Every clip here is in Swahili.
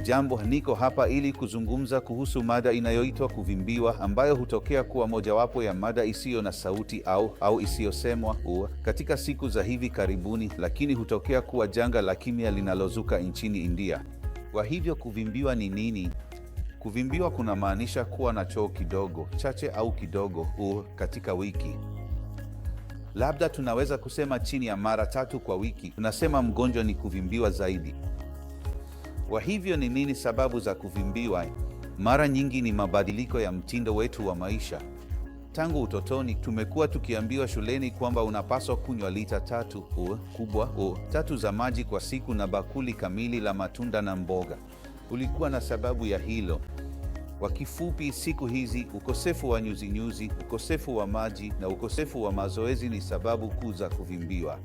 Jambo, niko hapa ili kuzungumza kuhusu mada inayoitwa kuvimbiwa, ambayo hutokea kuwa mojawapo ya mada isiyo na sauti au isiyosemwa katika siku za hivi karibuni, lakini hutokea kuwa janga la kimya linalozuka nchini India. Kwa hivyo kuvimbiwa ni nini? Kuvimbiwa kunamaanisha kuwa na choo kidogo, chache au kidogo katika wiki. Labda tunaweza kusema chini ya mara 3 kwa wiki. Tunasema mgonjwa ni kuvimbiwa zaidi. Kwa hivyo ni nini sababu za kuvimbiwa? Mara nyingi ni mabadiliko ya mtindo wetu wa maisha. Tangu utotoni tumekuwa tukiambiwa shuleni kwamba unapaswa kunywa lita 3 kubwa 3 za maji kwa siku na bakuli kamili la matunda na mboga. Kulikuwa na sababu ya hilo. Kwa kifupi, siku hizi ukosefu wa nyuzinyuzi, ukosefu wa maji na ukosefu wa mazoezi ni sababu kuu za kuvimbiwa.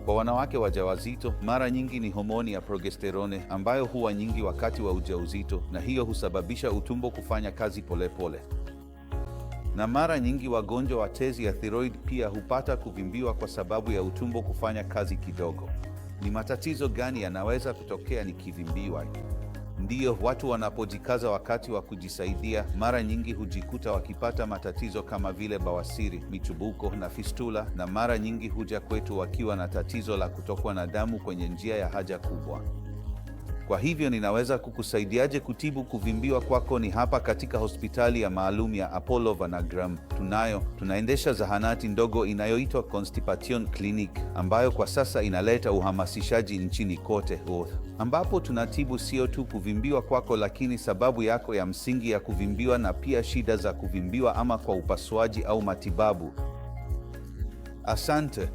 Kwa wanawake wajawazito, mara nyingi ni homoni ya progesterone ambayo huwa nyingi wakati wa ujauzito, na hiyo husababisha utumbo kufanya kazi polepole. Na mara nyingi wagonjwa wa tezi ya thyroid pia hupata kuvimbiwa kwa sababu ya utumbo kufanya kazi kidogo. Ni matatizo gani yanaweza kutokea nikivimbiwa? Ndiyo, watu wanapojikaza wakati wa kujisaidia, mara nyingi hujikuta wakipata matatizo kama vile bawasiri, michubuko na fistula, na mara nyingi huja kwetu wakiwa na tatizo la kutokwa na damu kwenye njia ya haja kubwa. Kwa hivyo ninaweza kukusaidiaje kutibu kuvimbiwa kwako? Ni hapa katika hospitali ya maalum ya Apollo Vanagram. Tunaendesha zahanati ndogo inayoitwa Constipation Clinic, ambayo kwa sasa inaleta uhamasishaji nchini kote, ambapo tunatibu sio tu kuvimbiwa kwako, lakini sababu yako ya msingi ya kuvimbiwa na pia shida za kuvimbiwa, ama kwa upasuaji au matibabu. Asante.